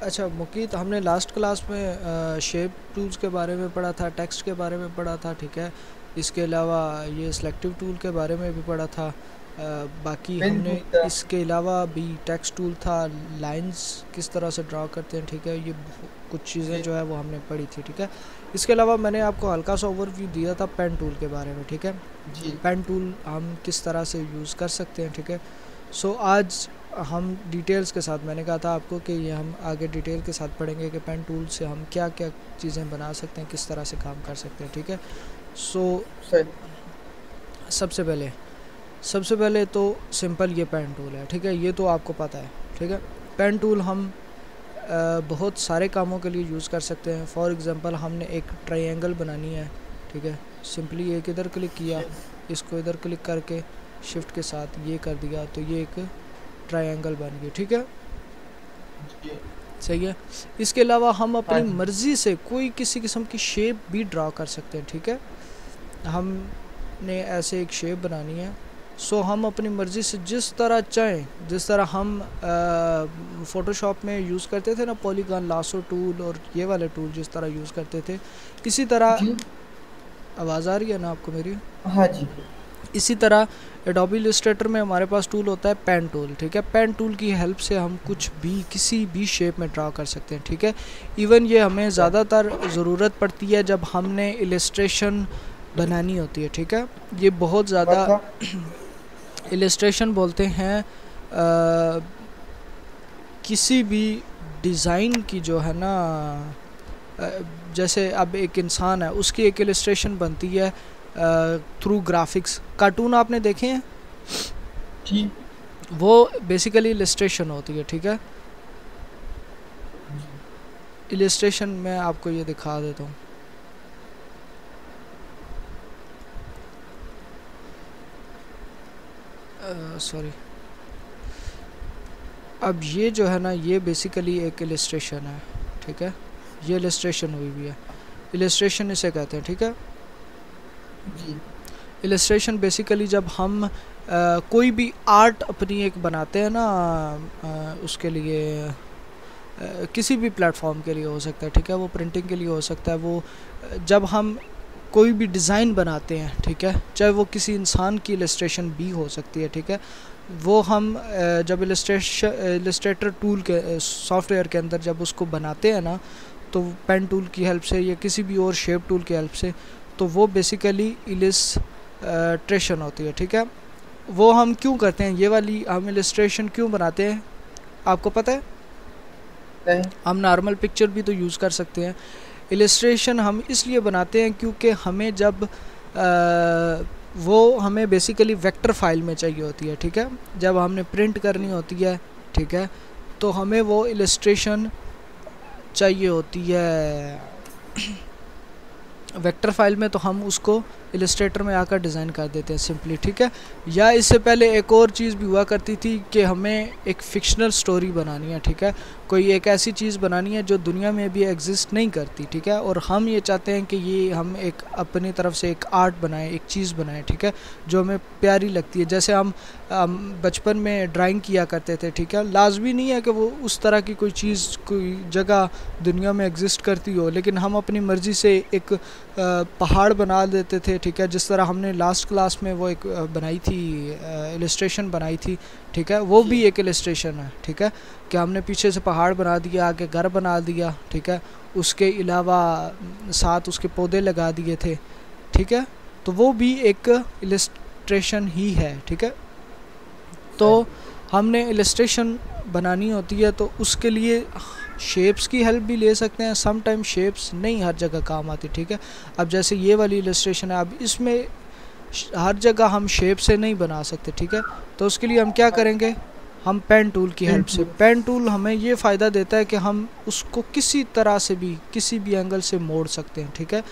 अच्छा मुकीत, हमने last class में शेप टूल्स के बारे में पढ़ा था, टेक्स्ट के बारे में पढ़ा था, ठीक है। इसके अलावा ये सिलेक्टिव टूल के बारे में भी पढ़ा था। बाकी हमने बिल्कुल था। इसके अलावा भी टेक्स्ट टूल था, लाइंस किस तरह से ड्रा करते हैं, ठीक है। ये कुछ चीज़ें जी जो है वो हमने पढ़ी थी, ठीक है। इसके अलावा मैंने आपको हल्का सा ओवरव्यू दिया था पेन टूल के बारे में, ठीक है। जी पेन टूल हम किस तरह से यूज़ कर सकते हैं, ठीक है। सो आज हम डिटेल्स के साथ, मैंने कहा था आपको कि ये हम आगे डिटेल के साथ पढ़ेंगे कि पेन टूल से हम क्या क्या चीज़ें बना सकते हैं, किस तरह से काम कर सकते हैं, ठीक है। सो सही। सबसे पहले सबसे पहले तो सिंपल ये पेन टूल है, ठीक है। ये तो आपको पता है, ठीक है। पेन टूल हम बहुत सारे कामों के लिए यूज़ कर सकते हैं। फॉर एग्ज़ाम्पल हमने एक ट्रायंगल बनानी है, ठीक है। सिंपली एक इधर क्लिक किया, इसको इधर क्लिक करके शिफ्ट के साथ ये कर दिया, तो ये एक ट्रायंगल बन गई, ठीक है। जी। सही है। इसके अलावा हम हाँ अपनी जी। मर्ज़ी से कोई किसी किस्म की शेप भी ड्रा कर सकते हैं, ठीक है। हमने ऐसे एक शेप बनानी है, सो हम अपनी मर्ज़ी से जिस तरह चाहें, जिस तरह हम फ़ोटोशॉप में यूज़ करते थे ना, पॉलीगॉन, लासो टूल और ये वाले टूल जिस तरह यूज़ करते थे, इसी तरह। जी। आवाज़ आ रही है ना आपको मेरी? हाँ जी। इसी तरह एडोबी इलस्ट्रेटर में हमारे पास टूल होता है पेन टूल, ठीक है। पेन टूल की हेल्प से हम कुछ भी किसी भी शेप में ड्रा कर सकते हैं, ठीक है। इवन ये हमें सही। ज़्यादातर ज़रूरत पड़ती है जब हमने इलस्ट्रेशन बनानी होती है, ठीक है। ये बहुत ज़्यादा अच्छा। इलस्ट्रेशन बोलते हैं किसी भी डिज़ाइन की, जो है ना, अ, जैसे अब एक इंसान है, उसकी एक इलस्ट्रेशन बनती है थ्रू ग्राफिक्स। कार्टून आपने देखे हैं? जी। वो बेसिकली इलस्ट्रेशन होती है, ठीक है। जी। इलस्ट्रेशन मैं आपको ये दिखा देता हूँ। सॉरी। अब ये जो है ना, ये बेसिकली एक इलस्ट्रेशन है, ठीक है। ये इलस्ट्रेशन हुई भी है, इलस्ट्रेशन इसे कहते हैं, ठीक है। जी। इलस्ट्रेशन बेसिकली जब हम कोई भी आर्ट अपनी एक बनाते हैं ना, उसके लिए किसी भी प्लेटफॉर्म के लिए हो सकता है, ठीक है। वो प्रिंटिंग के लिए हो सकता है, वो जब हम कोई भी डिज़ाइन बनाते हैं, ठीक है, चाहे वो किसी इंसान की इलस्ट्रेशन भी हो सकती है, ठीक है। वो हम जब इलस्ट्रेटर टूल के सॉफ्टवेयर के अंदर जब उसको बनाते हैं ना, तो पेन टूल की हेल्प से या किसी भी और शेप टूल की हेल्प से, तो वो बेसिकली इलस्ट्रेशन होती है, ठीक है। वो हम क्यों करते हैं, ये वाली हम इलस्ट्रेशन क्यों बनाते हैं, आपको पता है? नहीं। हम नॉर्मल पिक्चर भी तो यूज़ कर सकते हैं। इलस्ट्रेशन हम इसलिए बनाते हैं क्योंकि हमें जब वो हमें बेसिकली वेक्टर फाइल में चाहिए होती है, ठीक है। जब हमने प्रिंट करनी होती है, ठीक है, तो हमें वो इलस्ट्रेशन चाहिए होती है वेक्टर फाइल में, तो हम उसको इलस्ट्रेटर में आकर डिज़ाइन कर देते हैं सिंपली, ठीक है। या इससे पहले एक और चीज़ भी हुआ करती थी कि हमें एक फ़िक्शनल स्टोरी बनानी है, ठीक है। कोई एक ऐसी चीज़ बनानी है जो दुनिया में भी एग्जिस्ट नहीं करती, ठीक है। और हम ये चाहते हैं कि ये हम एक अपनी तरफ से एक आर्ट बनाएं, एक चीज़ बनाएं, ठीक है, जो हमें प्यारी लगती है। जैसे हम बचपन में ड्राइंग किया करते थे, ठीक है। लाजमी नहीं है कि वो उस तरह की कोई चीज़, कोई जगह दुनिया में एग्जिस्ट करती हो, लेकिन हम अपनी मर्ज़ी से एक पहाड़ बना देते थे, ठीक है। जिस तरह हमने लास्ट क्लास में वो एक बनाई थी, इलस्ट्रेशन बनाई थी, ठीक है। वो जी। भी एक इलस्ट्रेशन है, ठीक है। कि हमने पीछे से पहाड़ बना दिया, आगे घर बना दिया, ठीक है। उसके अलावा साथ उसके पौधे लगा दिए थे, ठीक है। तो वो भी एक इलस्ट्रेशन ही है, ठीक है। तो सही। हमने इलस्ट्रेशन बनानी होती है, तो उसके लिए शेप्स की हेल्प भी ले सकते हैं। सम टाइम शेप्स नहीं हर जगह काम आती, ठीक है। अब जैसे ये वाली इलस्ट्रेशन है, अब इसमें हर जगह हम शेप से नहीं बना सकते, ठीक है। तो उसके लिए हम क्या हाँ जी। करेंगे, हम पेन टूल की हेल्प से। बिल्कुल। पेन टूल हमें ये फ़ायदा देता है कि हम उसको किसी तरह से भी, किसी भी एंगल से मोड़ सकते हैं, ठीक है।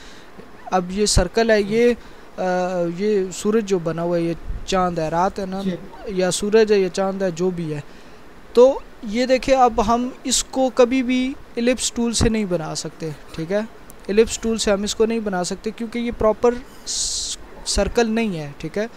अब ये सर्कल है, ये सूरज जो बना हुआ है, ये चांद है, रात है ना, जी। या सूरज है, ये चांद है, जो भी है। तो ये देखिए, अब हम इसको कभी भी इलिप्स टूल से नहीं बना सकते, ठीक है। इलिप्स टूल से हम इसको नहीं बना सकते क्योंकि ये प्रॉपर सर्कल नहीं है, ठीक है।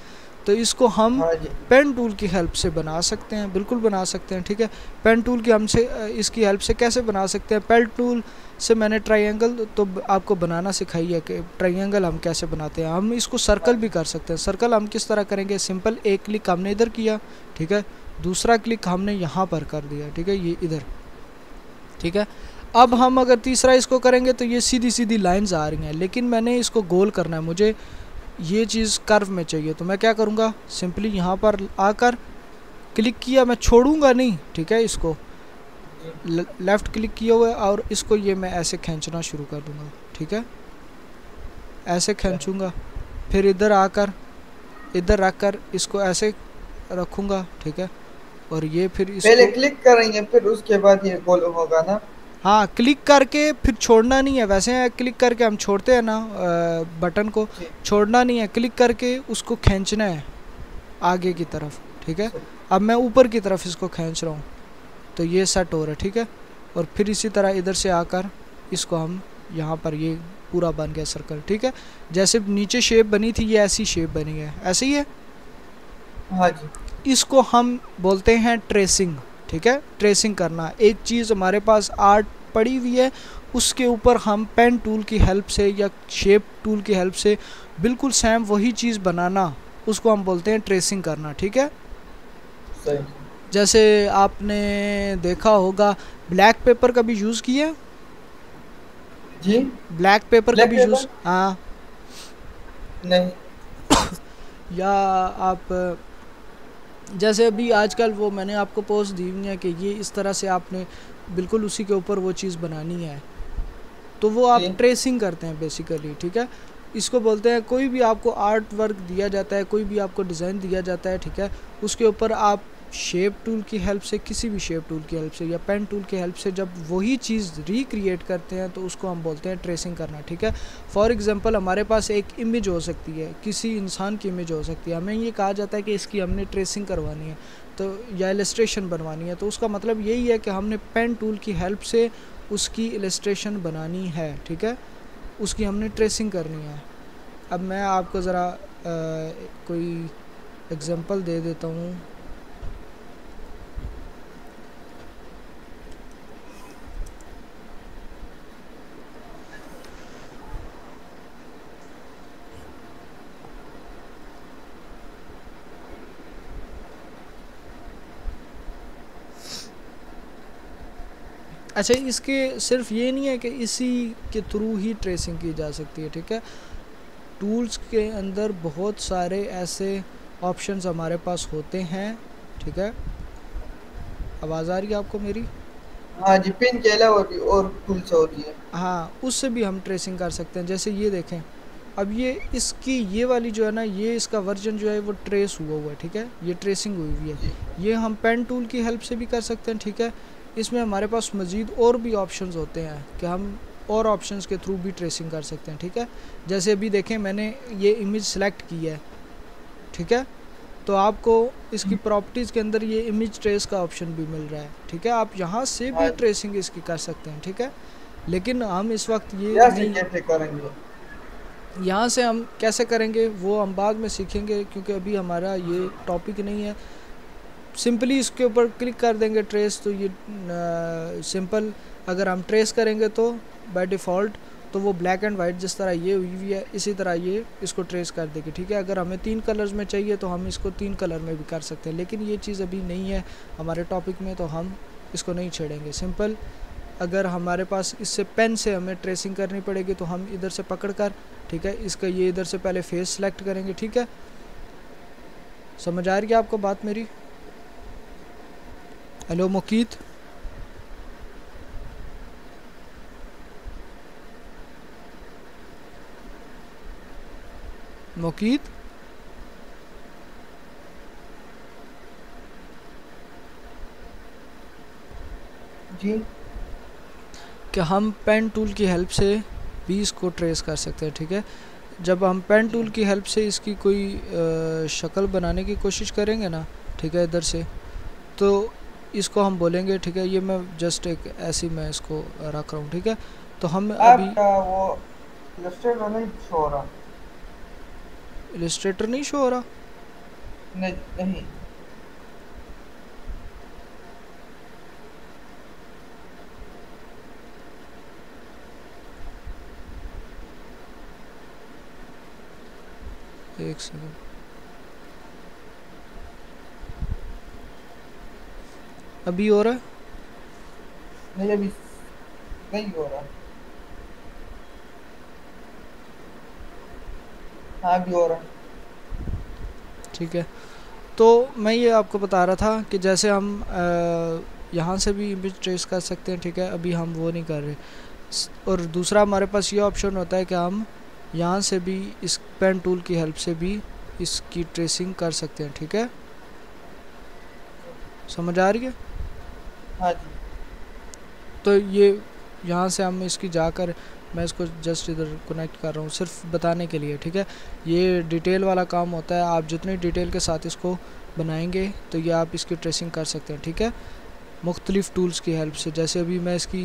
तो इसको हम हाँ जी। पेन टूल की हेल्प से बना सकते हैं, बिल्कुल बना सकते हैं, ठीक है। पेन टूल की हमसे इसकी हेल्प से कैसे बना सकते हैं? पेन टूल से मैंने ट्रायंगल तो आपको बनाना सिखाई है कि ट्रायंगल हम कैसे बनाते हैं। हम इसको हाँ सर्कल भी जी। कर सकते हैं। सर्कल हम किस तरह करेंगे? सिंपल एक क्लिक हमने इधर किया, ठीक है, दूसरा क्लिक हमने यहाँ पर कर दिया, ठीक है, ये इधर, ठीक है। अब जी। हम अगर तीसरा इसको करेंगे तो ये सीधी सीधी लाइंस आ रही हैं, लेकिन मैंने इसको गोल करना है, मुझे ये चीज़ कर्व में चाहिए। तो मैं क्या करूँगा? सिंपली यहाँ पर आकर क्लिक किया, मैं छोड़ूंगा नहीं, ठीक है, इसको जी। लेफ़्ट क्लिक किया हुआ है और इसको ये मैं ऐसे खींचना शुरू कर दूंगा, ठीक है, ऐसे सही। खींचूंगा। फिर इधर आकर इधर रखकर इसको ऐसे रखूंगा, ठीक है, और ये फिर पहले इसको, क्लिक करेंगे फिर उसके बाद ये गोल होगा ना? हाँ, क्लिक करके फिर छोड़ना नहीं है। वैसे क्लिक करके हम छोड़ते हैं ना बटन को, जी। छोड़ना नहीं है, क्लिक करके उसको खींचना है आगे की तरफ, ठीक है। सही। अब मैं ऊपर की तरफ इसको खींच रहा हूँ तो ये सेट हो रहा है, ठीक है। और फिर इसी तरह इधर से आकर इसको हम यहाँ पर, ये पूरा बन गया सर्कल, ठीक है। जैसे नीचे शेप बनी थी ये ऐसी शेप बनी है, ऐसे ही है। हाँ जी। इसको हम बोलते हैं ट्रेसिंग, ठीक है, ट्रेसिंग करना। एक चीज़ हमारे पास आर्ट पड़ी हुई है, उसके ऊपर हम पेन टूल की हेल्प से या शेप टूल की हेल्प से बिल्कुल सेम वही चीज़ बनाना, उसको हम बोलते हैं ट्रेसिंग करना, ठीक है। सही। जैसे आपने देखा होगा, ब्लैक पेपर कभी यूज़ किया? जी। ब्लैक पेपर ब्लैक कभी यूज़, पेपर? हाँ, नहीं। या आप जैसे अभी आजकल वो मैंने आपको पोस्ट दी हुई है कि ये इस तरह से आपने बिल्कुल उसी के ऊपर वो चीज़ बनानी है, तो वो आप जी। ट्रेसिंग करते हैं बेसिकली, ठीक है। इसको बोलते हैं, कोई भी आपको आर्ट वर्क दिया जाता है, कोई भी आपको डिज़ाइन दिया जाता है, ठीक है, उसके ऊपर आप शेप टूल की हेल्प से, किसी भी शेप टूल की हेल्प से या पेन टूल की हेल्प से जब वही चीज़ रिक्रिएट करते हैं तो उसको हम बोलते हैं ट्रेसिंग करना, ठीक है। फॉर एग्जांपल हमारे पास एक इमेज हो सकती है, किसी इंसान की इमेज हो सकती है, हमें ये कहा जाता है कि इसकी हमने ट्रेसिंग करवानी है तो, या इलस्ट्रेशन बनवानी है, तो उसका मतलब यही है कि हमने पेन टूल की हेल्प से उसकी इलस्ट्रेशन बनानी है, ठीक है, उसकी हमने ट्रेसिंग करनी है। अब मैं आपको ज़रा कोई एग्जांपल दे देता हूँ। अच्छा, इसके सिर्फ ये नहीं है कि इसी के थ्रू ही ट्रेसिंग की जा सकती है, ठीक है। टूल्स के अंदर बहुत सारे ऐसे ऑप्शंस हमारे पास होते हैं, ठीक है। आवाज़ आ रही है आपको मेरी? हाँ जी, पिन के अलावा भी और टूल्स होती है। हाँ, उससे भी हम ट्रेसिंग कर सकते हैं। जैसे ये देखें, अब ये इसकी ये वाली जो है ना, ये इसका वर्जन जो है वो ट्रेस हुआ है, ठीक है, ये ट्रेसिंग हुई हुई है। जी। ये हम पेन टूल की हेल्प से भी कर सकते हैं, ठीक है। इसमें हमारे पास मज़ीद और भी ऑप्शंस होते हैं कि हम और ऑप्शंस के थ्रू भी ट्रेसिंग कर सकते हैं, ठीक है। जैसे अभी देखें, मैंने ये इमेज सेलेक्ट की है, ठीक है, तो आपको इसकी प्रॉपर्टीज़ के अंदर ये इमेज ट्रेस का ऑप्शन भी मिल रहा है, ठीक है। आप यहाँ से हाँ भी जी। ट्रेसिंग इसकी कर सकते हैं, ठीक है। लेकिन हम इस वक्त ये यहाँ से नहीं, कैसे करेंगे? यहाँ से हम कैसे करेंगे वो हम बाद में सीखेंगे, क्योंकि अभी हमारा ये टॉपिक नहीं है। सिंपली इसके ऊपर क्लिक कर देंगे ट्रेस, तो ये सिंपल, अगर हम ट्रेस करेंगे तो बाय डिफ़ॉल्ट तो वो ब्लैक एंड वाइट जिस तरह ये हुई हुई है इसी तरह ये इसको ट्रेस कर देगी, ठीक है। अगर हमें 3 कलर्स में चाहिए तो हम इसको 3 कलर में भी कर सकते हैं, लेकिन ये चीज़ अभी नहीं है हमारे टॉपिक में, तो हम इसको नहीं छेड़ेंगे। सिंपल, अगर हमारे पास इससे पेन से हमें ट्रेसिंग करनी पड़ेगी तो हम इधर से पकड़ कर, ठीक है, इसका ये इधर से पहले फेस सेलेक्ट करेंगे, ठीक है। समझ आ रही है आपको बात मेरी? हेलो मुकीत, मुकीत, जी। कि हम पेन टूल की हेल्प से भी इसको ट्रेस कर सकते हैं, ठीक है। जब हम पेन जी। टूल की हेल्प से इसकी कोई शक्ल बनाने की कोशिश करेंगे ना, ठीक है, इधर से, तो इसको हम बोलेंगे, ठीक है, ये मैं जस्ट एक ऐसी मैं इसको रख रहा हूँ, ठीक है। तो हम अभी आपका वो इलस्ट्रेटर नहीं शो हो रहा? इलस्ट्रेटर नहीं शो हो रहा, नहीं नहीं। एक सेकंड। अभी हो रहा है? नहीं अभी नहीं हो रहा। हाँ अभी हो रहा है। ठीक है। तो मैं ये आपको बता रहा था कि जैसे हम यहाँ से भी इमेज ट्रेस कर सकते हैं, ठीक है, अभी हम वो नहीं कर रहे। और दूसरा हमारे पास ये ऑप्शन होता है कि हम यहाँ से भी इस पेन टूल की हेल्प से भी इसकी ट्रेसिंग कर सकते हैं, ठीक है। समझ आ रही है? हाँ जी। तो ये यहाँ से हम इसकी जाकर, मैं इसको जस्ट इधर कनेक्ट कर रहा हूँ सिर्फ बताने के लिए, ठीक है। ये डिटेल वाला काम होता है, आप जितनी डिटेल के साथ इसको बनाएंगे तो ये आप इसकी ट्रेसिंग कर सकते हैं, ठीक है, मुख्तलिफ़ टूल्स की हेल्प से। जैसे अभी मैं इसकी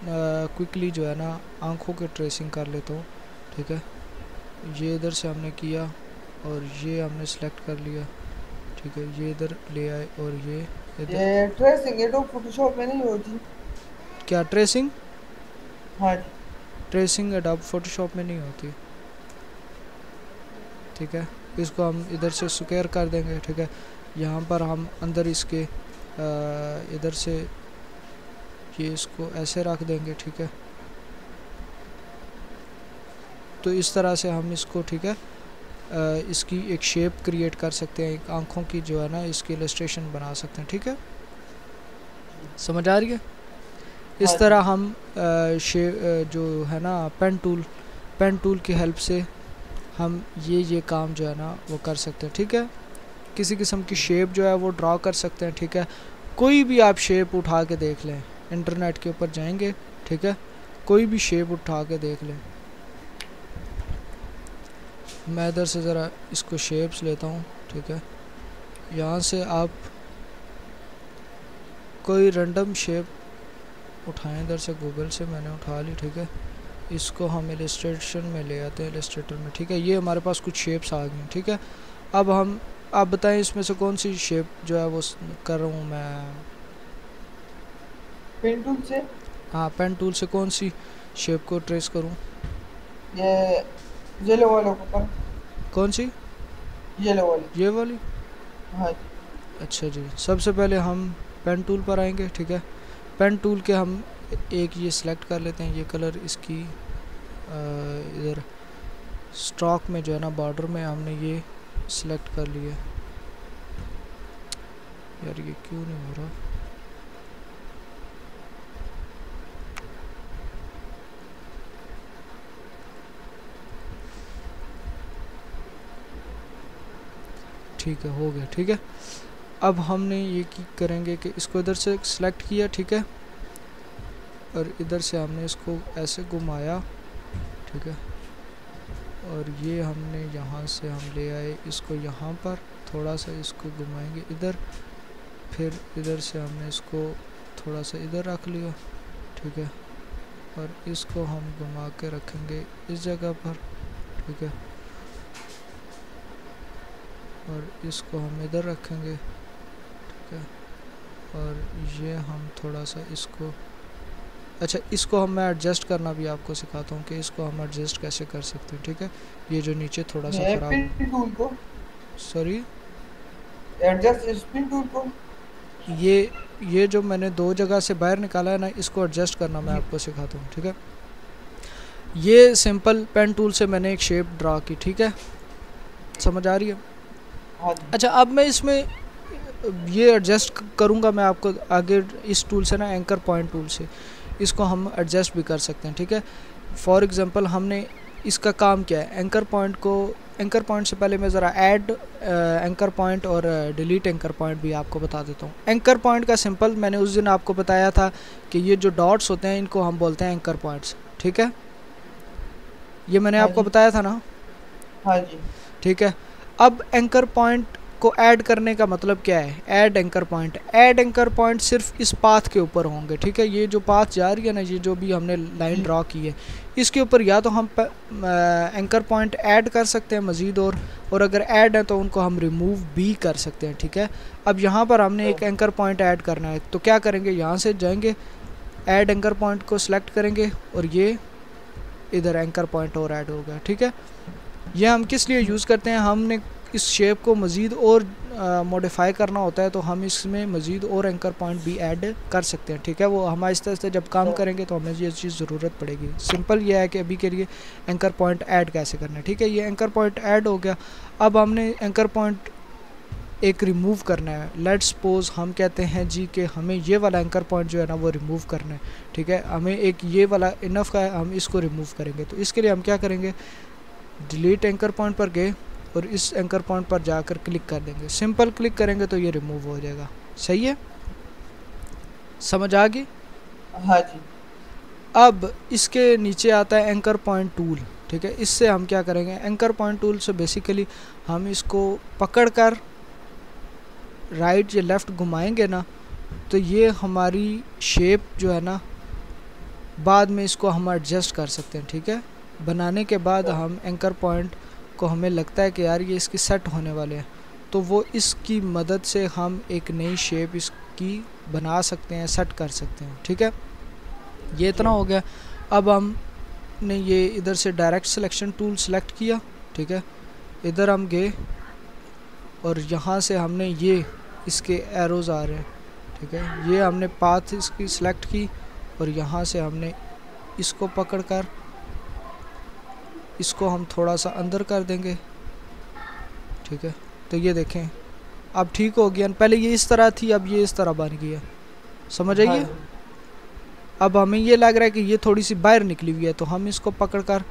क्विकली जो है ना आँखों की ट्रेसिंग कर लेता हूँ, ठीक है। ये इधर से हमने किया और ये हमने सेलेक्ट कर लिया, ठीक है, ये इधर ले आए और ये इधर। ये ट्रेसिंग एडोब फोटोशॉप में नहीं होती? क्या ट्रेसिंग? हाँ जी। ट्रेसिंग एडोब फोटोशॉप में नहीं होती, ठीक है। इसको हम इधर से स्क्वायर कर देंगे, ठीक है। यहाँ पर हम अंदर इसके इधर से ये इसको ऐसे रख देंगे, ठीक है। तो इस तरह से हम इसको, ठीक है, इसकी एक शेप क्रिएट कर सकते हैं, एक आँखों की जो है ना इसकी इलस्ट्रेशन बना सकते हैं, ठीक है। समझ आ रही है? इस हाँ तरह जी। हम जो है ना पेन टूल की हेल्प से हम ये काम जो है ना वो कर सकते हैं, ठीक है। किसी किस्म की शेप जो है वो ड्रा कर सकते हैं, ठीक है। कोई भी आप शेप उठा के देख लें, इंटरनेट के ऊपर जाएंगे, ठीक है, कोई भी शेप उठा के देख लें। मैं इधर से ज़रा इसको शेप्स लेता हूँ, ठीक है। यहाँ से आप कोई रैंडम शेप उठाएं, इधर से गूगल से मैंने उठा ली, ठीक है। इसको हम इलस्ट्रेशन में ले आते हैं, इलस्ट्रेटर में, ठीक है। ये हमारे पास कुछ शेप्स आ गई, ठीक है। अब हम, आप बताएं इसमें से कौन सी शेप जो है वो कर रहा हूँ मैं। पेन टूल से। हाँ, पेन टूल से कौन सी शेप को ट्रेस करूँ? ये येलो वाले को पर। कौन सी? येलो वाली। ये वाली? हाँ जी। अच्छा जी। सबसे पहले हम पेन टूल पर आएंगे, ठीक है। पेन टूल के हम एक ये सिलेक्ट कर लेते हैं, ये कलर इसकी इधर स्ट्रोक में जो है ना बॉर्डर में हमने ये सिलेक्ट कर लिया। यार ये क्यों नहीं हो रहा? ठीक है, हो गया, ठीक है। अब हमने ये करेंगे कि इसको इधर से सिलेक्ट किया, ठीक है, और इधर से हमने इसको ऐसे घुमाया, ठीक है, और ये हमने यहाँ से हम ले आए इसको यहाँ पर, थोड़ा सा इसको घुमाएंगे इधर, फिर इधर से हमने इसको थोड़ा सा इधर रख लिया, ठीक है, और इसको हम घुमा के रखेंगे इस जगह पर, ठीक है, और इसको हम इधर रखेंगे, ठीक है, और ये हम थोड़ा सा इसको, अच्छा इसको हम मैं एडजस्ट करना भी आपको सिखाता हूँ कि इसको हम एडजस्ट कैसे कर सकते हैं, ठीक है। ये जो नीचे थोड़ा सा ये ख़राब, पिन टूल को सॉरी, एडजस्ट इस पिन टूल को। ये जो मैंने दो जगह से बाहर निकाला है ना, इसको एडजस्ट करना मैं जी। आपको सिखाता हूँ, ठीक है। ये सिंपल पेन टूल से मैंने एक शेप ड्रा की, ठीक है, समझ आ रही है? हाँ जी। अच्छा, अब मैं इसमें ये एडजस्ट करूँगा मैं आपको आगे इस टूल से ना, एंकर पॉइंट टूल से इसको हम एडजस्ट भी कर सकते हैं, ठीक है। फॉर एग्ज़ाम्पल हमने इसका काम क्या है, एंकर पॉइंट को, एंकर पॉइंट से पहले मैं ज़रा ऐड एंकर पॉइंट और डिलीट एंकर पॉइंट भी आपको बता देता हूँ। एंकर पॉइंट का सिंपल मैंने उस दिन आपको बताया था कि ये जो डॉट्स होते हैं इनको हम बोलते हैं एंकर पॉइंट्स, ठीक है, ये मैंने हाँ आपको जी। बताया था ना, हाँ जी। ठीक है। अब एंकर पॉइंट को ऐड करने का मतलब क्या है, add anchor point. Add anchor point सिर्फ इस पाथ के ऊपर होंगे, ठीक है। ये जो पाथ जा रही है ना, ये जो भी हमने लाइन ड्रॉ की है, इसके ऊपर या तो हम एंकर पॉइंट ऐड कर सकते हैं मज़ीद, और अगर ऐड है तो उनको हम रिमूव भी कर सकते हैं, ठीक है। अब यहाँ पर हमने एक एंकर पॉइंट ऐड करना है, तो क्या करेंगे, यहाँ से जाएंगे, ऐड एंकर पॉइंट को सिलेक्ट करेंगे, और ये इधर एंकर पॉइंट और ऐड होगा, ठीक है। ये हम किस लिए यूज़ करते हैं, हमने इस शेप को मज़ीद और मॉडिफाई करना होता है, तो हम इसमें मज़ीद और एंकर पॉइंट भी ऐड कर सकते हैं, ठीक है। वो हम आहिस्ते आहिस्ते जब काम करेंगे तो हमें ये चीज़ ज़रूरत पड़ेगी। सिंपल ये है कि अभी के लिए एंकर पॉइंट ऐड कैसे करना है, ठीक है। ये एंकर पॉइंट ऐड हो गया। अब हमने एंकर पॉइंट एक रिमूव करना है। लेट्स सपोज हम कहते हैं जी कि हमें ये वाला एंकर पॉइंट जो है ना वो रिमूव करना है, ठीक है। हमें एक ये वाला इनफ का है, हम इसको रिमूव करेंगे। तो इसके लिए हम क्या करेंगे, डिलीट एंकर पॉइंट पर गए और इस एंकर पॉइंट पर जाकर क्लिक कर देंगे। सिंपल क्लिक करेंगे तो ये रिमूव हो जाएगा। सही है, समझ आ गई? हाँ जी। अब इसके नीचे आता है एंकर पॉइंट टूल, ठीक है। इससे हम क्या करेंगे, एंकर पॉइंट टूल से बेसिकली हम इसको पकड़ कर राइट या लेफ़्ट घुमाएंगे ना, तो ये हमारी शेप जो है ना बाद में इसको हम एडजस्ट कर सकते हैं, ठीक है। बनाने के बाद हम एंकर पॉइंट को हमें लगता है कि यार ये इसकी सेट होने वाले हैं, तो वो इसकी मदद से हम एक नई शेप इसकी बना सकते हैं, सेट कर सकते हैं, ठीक है। ये इतना हो गया। अब हमने ये इधर से डायरेक्ट सिलेक्शन टूल सेलेक्ट किया, ठीक है। इधर हम गए और यहाँ से हमने ये इसके एरोज़ आ रहे हैं, ठीक है। ये हमने पाथ इसकी सिलेक्ट की और यहाँ से हमने इसको पकड़कर इसको हम थोड़ा सा अंदर कर देंगे, ठीक है। तो ये देखें अब ठीक हो गया। पहले ये इस तरह थी, अब ये इस तरह बन गई है, समझ आइए। हाँ। अब हमें ये लग रहा है कि ये थोड़ी सी बाहर निकली हुई है, तो हम इसको पकड़कर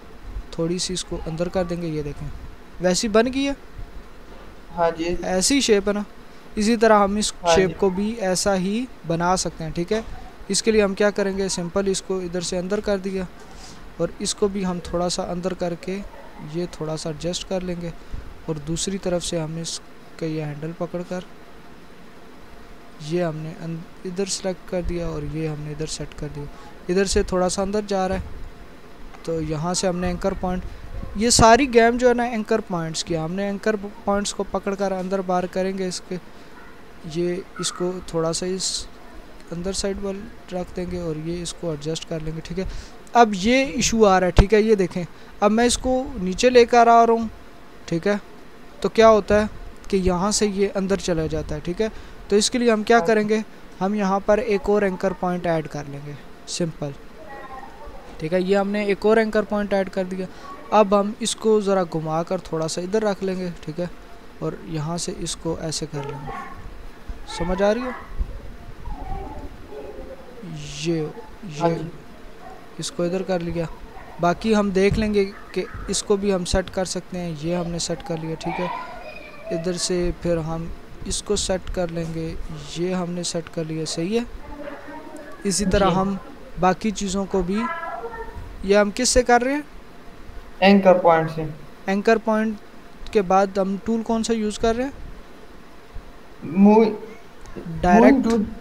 थोड़ी सी इसको अंदर कर देंगे। ये देखें वैसी बन गई है। हाँ जी। ऐसी शेप है ना, इसी तरह हम इस हाँ शेप जी। को भी ऐसा ही बना सकते हैं, ठीक है। इसके लिए हम क्या करेंगे, सिंपल इसको इधर से अंदर कर दिया और इसको भी हम थोड़ा सा अंदर करके ये थोड़ा सा एडजस्ट कर लेंगे, और दूसरी तरफ से हमने इसका ये हैंडल पकड़कर ये हमने इधर सेलेक्ट कर दिया और ये हमने इधर सेट कर दिया। इधर से थोड़ा सा अंदर जा रहा है, तो यहाँ से हमने एंकर पॉइंट, ये सारी गेम जो है ना एंकर पॉइंट्स की, हमने एंकर पॉइंट्स को पकड़कर अंदर बाहर करेंगे इसके, ये इसको थोड़ा सा इस अंदर साइड वाल रख देंगे और ये इसको एडजस्ट कर लेंगे, ठीक है। अब ये इशू आ रहा है, ठीक है। ये देखें अब मैं इसको नीचे लेकर आ रहा हूँ, ठीक है। तो क्या होता है कि यहाँ से ये अंदर चला जाता है, ठीक है। तो इसके लिए हम क्या करेंगे, हम यहाँ पर एक और एंकर पॉइंट ऐड कर लेंगे, सिंपल, ठीक है। ये हमने एक और एंकर पॉइंट ऐड कर दिया। अब हम इसको ज़रा घुमा कर थोड़ा सा इधर रख लेंगे, ठीक है, और यहाँ से इसको ऐसे कर लेंगे। समझ आ रही है? ये इसको इधर कर लिया। बाकी हम देख लेंगे कि इसको भी हम सेट कर सकते हैं। ये हमने सेट कर लिया, ठीक है। इधर से फिर हम इसको सेट कर लेंगे, ये हमने सेट कर लिया, सही है। इसी तरह हम बाकी चीज़ों को भी, ये हम किस से कर रहे हैं, एंकर पॉइंट से। एंकर पॉइंट के बाद हम टूल कौन सा यूज़ कर रहे हैं,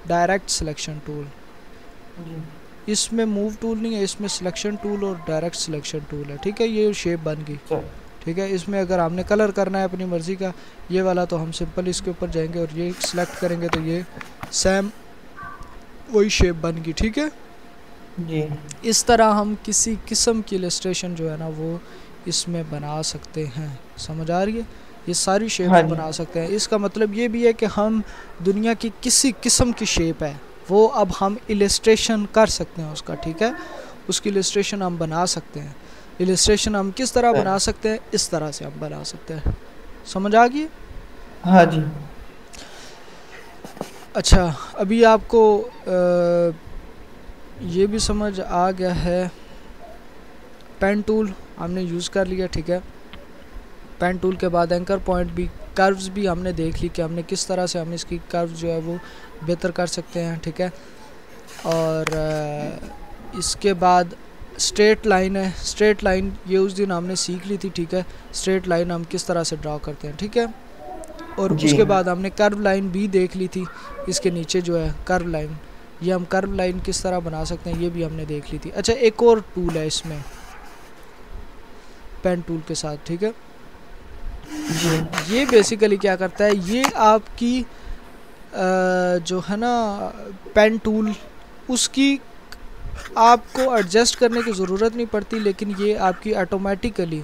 डायरेक्ट सिलेक्शन टूल। इसमें मूव टूल नहीं है, इसमें सिलेक्शन टूल और डायरेक्ट सिलेक्शन टूल है, ठीक है। ये शेप बन गई, ठीक है। इसमें अगर हमने कलर करना है अपनी मर्ज़ी का ये वाला, तो हम सिंपल इसके ऊपर जाएंगे और ये सिलेक्ट करेंगे, तो ये सेम वही शेप बन गई, ठीक है जी। इस तरह हम किसी किस्म की इलस्ट्रेशन जो है ना वो इसमें बना सकते हैं। समझ आ रही है? ये सारी शेप बना सकते हैं। इसका मतलब ये भी है कि हम दुनिया की किसी किस्म की शेप है वो अब हम इलस्ट्रेशन कर सकते हैं उसका, ठीक है। उसकी इलस्ट्रेशन हम बना सकते हैं। इलस्ट्रेशन हम किस तरह बना सकते हैं, इस तरह से हम बना सकते हैं। समझ आ गई? हाँ जी। अच्छा, अभी आपको ये भी समझ आ गया है। पेन टूल हमने यूज़ कर लिया, ठीक है। पेन टूल के बाद एंकर पॉइंट भी, कर्व्स भी हमने देख ली कि हमने किस तरह से हम इसकी कर्व जो है वो बेहतर कर सकते हैं, ठीक है। और इसके बाद स्ट्रेट लाइन है। स्ट्रेट लाइन ये उस दिन हमने सीख ली थी, ठीक है। स्ट्रेट लाइन हम किस तरह से ड्रा करते हैं, ठीक है। और जी उसके बाद हमने कर्व लाइन भी देख ली थी, इसके नीचे जो है कर्व लाइन, ये हम कर्व लाइन किस तरह बना सकते हैं ये भी हमने देख ली थी। अच्छा, एक और टूल है इसमें पेन टूल के साथ, ठीक है। जी ये बेसिकली क्या करता है, ये आपकी जो है ना पेन टूल, उसकी आपको एडजस्ट करने की ज़रूरत नहीं पड़ती, लेकिन ये आपकी ऑटोमेटिकली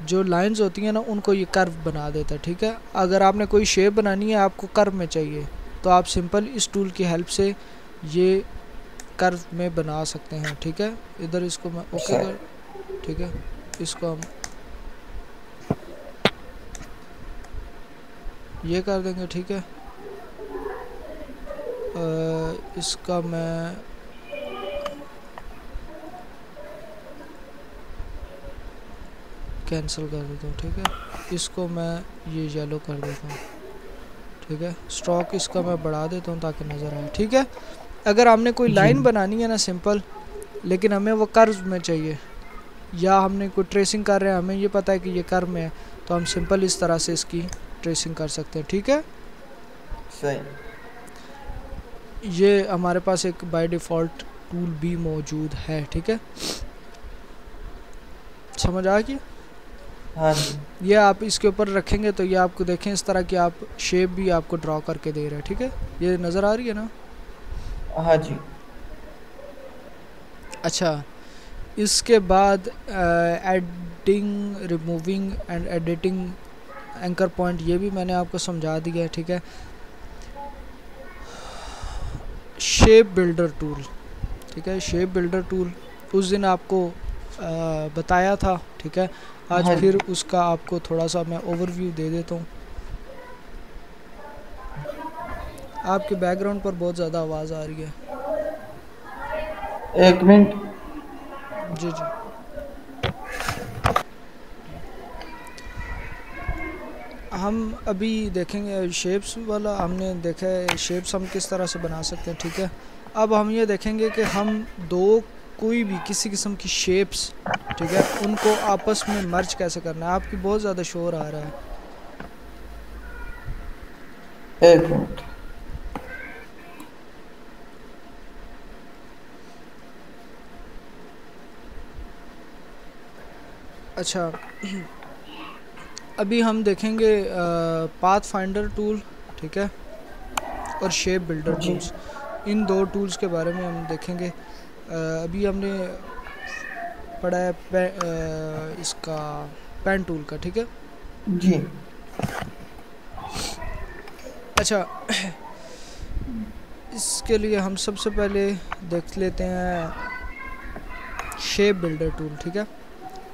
जो लाइंस होती हैं ना उनको ये कर्व बना देता है, ठीक है। अगर आपने कोई शेप बनानी है, आपको कर्व में चाहिए, तो आप सिंपल इस टूल की हेल्प से ये कर्व में बना सकते हैं, ठीक है। इधर इसको मैं ओके सर कर, ठीक है, इसको हम ये कर देंगे, ठीक है। इसका मैं कैंसिल कर देता हूँ, ठीक है। इसको मैं ये येलो कर देता हूँ, ठीक है। स्ट्रोक इसका मैं बढ़ा देता हूँ ताकि नज़र आए, ठीक है। अगर हमने कोई जी लाइन बनानी है ना सिंपल, लेकिन हमें वो कर्व में चाहिए, या हमने कोई ट्रेसिंग कर रहे हैं, हमें ये पता है कि ये कर्व में है, तो हम सिंपल इस तरह से इसकी ट्रेसिंग कर सकते हैं, ठीक है। सही। ये हमारे पास एक बाय डिफ़ॉल्ट टूल भी मौजूद है, ठीक है। समझ आ गई? हाँ जी ये आप इसके ऊपर रखेंगे तो ये आपको देखें इस तरह की आप शेप भी आपको ड्रॉ करके दे रहे हैं, ठीक है। ये नज़र आ रही है ना? हाँ जी अच्छा, इसके बाद adding, removing and editing anchor point, ये भी मैंने आपको समझा दिया है, ठीक है। शेप बिल्डर टूल, ठीक है। शेप बिल्डर टूल उस दिन आपको बताया था, ठीक है। आज हाँ फिर जी। उसका आपको थोड़ा सा मैं ओवरव्यू दे देता हूँ। आपके बैकग्राउंड पर बहुत ज़्यादा आवाज़ आ रही है। एक मिनट। जी जी। हम अभी देखेंगे शेप्स वाला, हमने देखा है शेप्स हम किस तरह से बना सकते हैं, ठीक है। अब हम ये देखेंगे कि हम दो कोई भी किसी किस्म की शेप्स, ठीक है, उनको आपस में मर्ज कैसे करना है। आपकी बहुत ज़्यादा शोर आ रहा है। एक मिनट। अच्छा, अभी हम देखेंगे पाथ फाइंडर टूल, ठीक है, और शेप बिल्डर जी टूल्स। इन दो टूल्स के बारे में हम देखेंगे। अभी हमने पढ़ा है इसका पेन टूल का, ठीक है। जी अच्छा, इसके लिए हम सबसे पहले देख लेते हैं शेप बिल्डर टूल, ठीक है।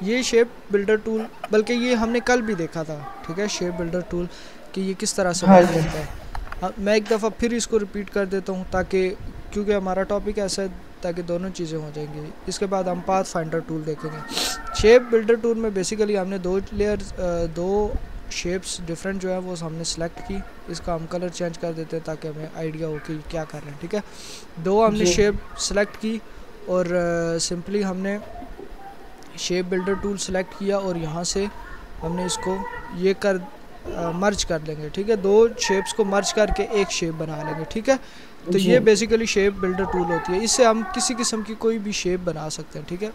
ये शेप बिल्डर टूल, बल्कि ये हमने कल भी देखा था, ठीक है, शेप बिल्डर टूल कि ये किस तरह से हाँ वर्क जी करता है। मैं एक दफ़ा फिर इसको रिपीट कर देता हूँ ताकि, क्योंकि हमारा टॉपिक ऐसा है, ताकि दोनों चीज़ें हो जाएंगी। इसके बाद हम पाथ फाइंडर टूल देखेंगे। शेप बिल्डर टूल में बेसिकली हमने दो लेयर्स, दो शेप्स डिफरेंट जो है वो हमने सेलेक्ट की। इसका हम कलर चेंज कर देते हैं ताकि हमें आइडिया हो कि क्या कर रहे हैं, ठीक है। दो हमने जी शेप सेलेक्ट की और सिंपली हमने शेप बिल्डर टूल सेलेक्ट किया और यहाँ से हमने इसको ये कर मर्ज कर लेंगे, ठीक है। दो शेप्स को मर्ज करके एक शेप बना लेंगे, ठीक है। तो जी ये बेसिकली शेप बिल्डर टूल होती है। इससे हम किसी किस्म की कोई भी शेप बना सकते हैं, ठीक है।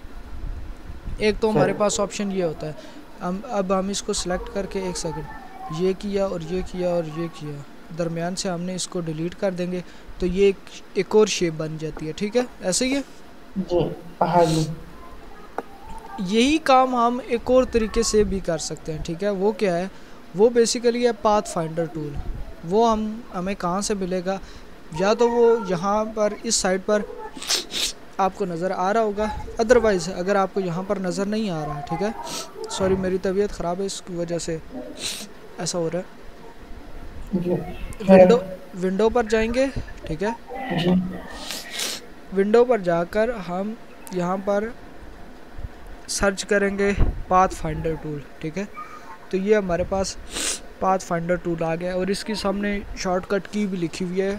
एक तो हमारे सही। पास ऑप्शन ये होता है, अब हम इसको सेलेक्ट करके, एक सेकंड, ये किया और ये किया और ये किया, दरमियान से हमने इसको डिलीट कर देंगे तो ये एक और शेप बन जाती है, ठीक है। ऐसे ही है। जी हाँ जी यही काम हम एक और तरीके से भी कर सकते हैं, ठीक है। वो क्या है, वो बेसिकली है पाथ फाइंडर टूल। वो हमें कहाँ से मिलेगा, या तो वो यहाँ पर इस साइड पर आपको नज़र आ रहा होगा, अदरवाइज़ अगर आपको यहाँ पर नज़र नहीं आ रहा है, ठीक है, सॉरी मेरी तबीयत ख़राब है इसकी वजह से ऐसा हो रहा जी है। फिर विंडो पर जाएंगे, ठीक है। जी विंडो पर जाकर हम यहाँ पर सर्च करेंगे पाथ फाइंडर टूल, ठीक है। तो ये हमारे पास पाथ फाइंडर टूल आ गया और इसकी सामने शॉर्टकट की भी लिखी हुई है।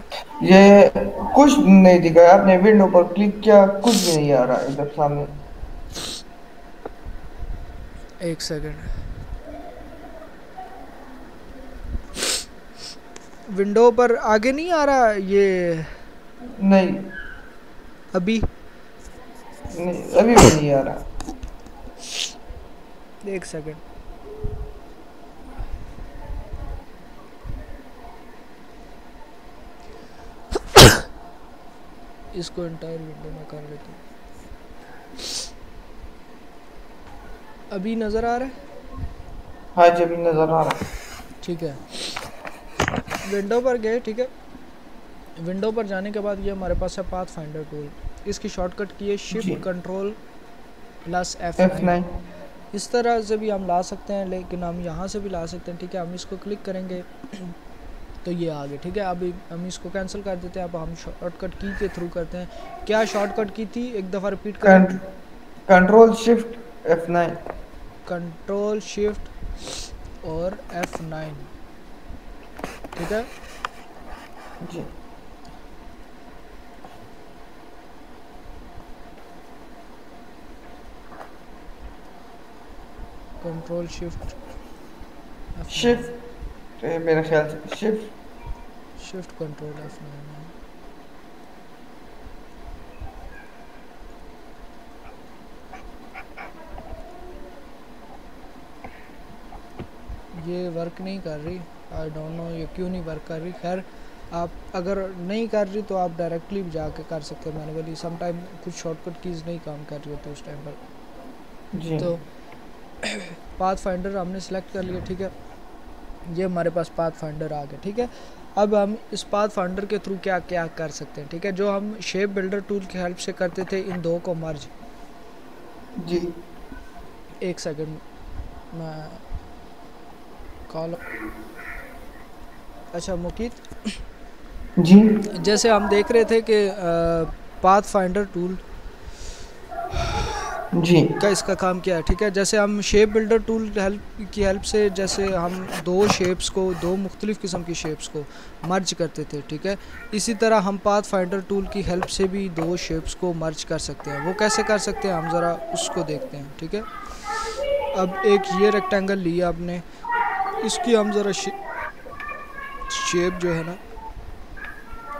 ये कुछ नहीं दिखाया आपने, विंडो पर क्लिक किया कुछ भी नहीं आ रहा इधर सामने। एक सेकंड, विंडो पर आगे नहीं आ रहा ये नहीं अभी? नहीं, अभी भी नहीं आ रहा। एक सेकंड, इसको इंटायर विंडो में कर लेता हूँ। अभी नज़र आ रहा है? हाँ जी अभी नजर आ रहा है। ठीक है, विंडो पर गए, ठीक है। विंडो पर जाने के बाद ये हमारे पास है पाथ फाइंडर टूल। इसकी शॉर्टकट की है जी shift control plus F9। F9। इस तरह से भी हम ला सकते हैं, लेकिन हम यहाँ से भी ला सकते हैं, ठीक है। हम इसको क्लिक करेंगे तो ये आ गए, ठीक है। अभी हम इसको कैंसिल कर देते हैं। अब हम शॉर्टकट की के थ्रू करते हैं। क्या शॉर्टकट की थी, एक दफ़ा रिपीट करें। Control shift F9। Control shift और F9, ठीक है। जी कंट्रोल शिफ्ट शिफ्ट मेरे ख्याल से शिफ्ट शिफ्ट कंट्रोल F9 है। ये वर्क नहीं कर रही, आई डोंट नो ये क्यों नहीं वर्क कर रही। खैर, आप अगर नहीं कर रही तो आप डायरेक्टली भी जाके कर सकते हैं मैनुअली। सम टाइम कुछ शॉर्टकट कीज़ नहीं काम कर रही होती उस टाइम पर। जी तो पाथ फाइंडर हमने सेलेक्ट कर लिया, ठीक है। ये हमारे पास पाथ फाइंडर आ गया, ठीक है। अब हम इस पाथ फाइंडर के थ्रू क्या क्या कर सकते हैं, ठीक है। जो हम शेप बिल्डर टूल की हेल्प से करते थे इन दो को मर्ज। जी एक सेकंड, मैं कॉल, अच्छा मुकीत, जी जैसे हम देख रहे थे कि पाथ फाइंडर टूल जी का इसका काम क्या है, ठीक है। जैसे हम शेप बिल्डर टूल की हेल्प से जैसे हम दो शेप्स को, दो मुख्तलिफ़ किस्म की शेप्स को मर्ज करते थे, ठीक है। इसी तरह हम पाथ फाइंडर टूल की हेल्प से भी दो शेप्स को मर्ज कर सकते हैं। वो कैसे कर सकते हैं हम ज़रा उसको देखते हैं, ठीक है। अब एक ये रेक्टेंगल लिया आपने, इसकी हम ज़रा शेप जो है ना,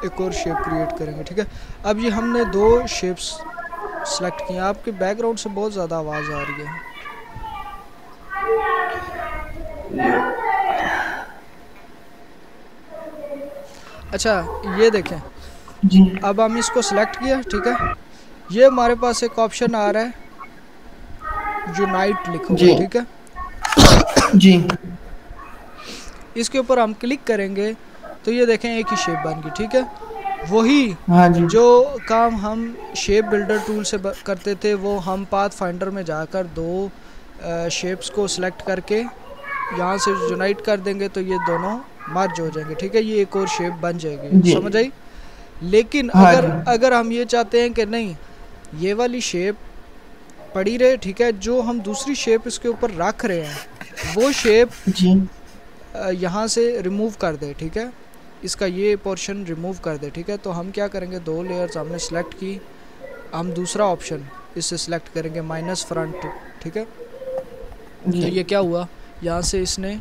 एक और शेप क्रिएट करेंगे, ठीक है। अब ये हमने दो शेप्स सेलेक्ट किए। आपके बैकग्राउंड से बहुत ज़्यादा आवाज़ आ रही है। अच्छा ये देखें, जी अब हम इसको सेलेक्ट किया, ठीक है। ये हमारे पास एक ऑप्शन आ रहा है यूनाइट लिखा हुआ जी है, ठीक है। जी इसके ऊपर हम क्लिक करेंगे तो ये देखें एक ही शेप बन गई, ठीक है। वही हाँ जी जो काम हम शेप बिल्डर टूल से करते थे वो हम पाथ फाइंडर में जाकर दो शेप्स को सिलेक्ट करके यहाँ से यूनाइट कर देंगे तो ये दोनों मर्ज हो जाएंगे, ठीक है। ये एक और शेप बन जाएगी, जी समझ आई। लेकिन हाँ अगर जी अगर हम ये चाहते हैं कि नहीं, ये वाली शेप पड़ी रहे, ठीक है, जो हम दूसरी शेप इसके ऊपर रख रहे हैं वो शेप जी यहाँ से रिमूव कर दे, ठीक है। इसका ये पोर्शन रिमूव कर दे, ठीक है। तो हम क्या करेंगे, दो लेयर्स हमने सेलेक्ट की, हम दूसरा ऑप्शन इससे सिलेक्ट करेंगे माइनस फ्रंट, ठीक है। जी तो ये क्या हुआ, यहाँ से इसने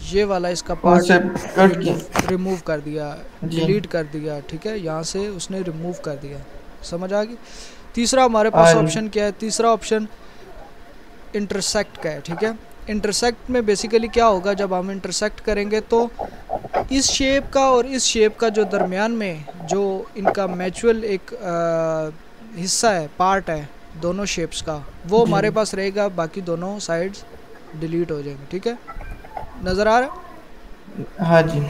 ये वाला इसका और पार्ट से कट किया। रिमूव कर दिया, जी डिलीट कर दिया, ठीक है। यहाँ से उसने रिमूव कर दिया, समझ आ गई। तीसरा हमारे हाँ पास जी ऑप्शन क्या है, तीसरा ऑप्शन इंटरसेक्ट का है, ठीक है। इंटरसेक्ट में बेसिकली क्या होगा, जब हम इंटरसेक्ट करेंगे तो इस शेप का और इस शेप का जो दरमियान में जो इनका म्यूचुअल एक हिस्सा है, पार्ट है दोनों शेप्स का, वो जी हमारे पास रहेगा, बाकी दोनों साइड्स डिलीट हो जाएंगे, ठीक है। नज़र आ रहा है। हाँ जी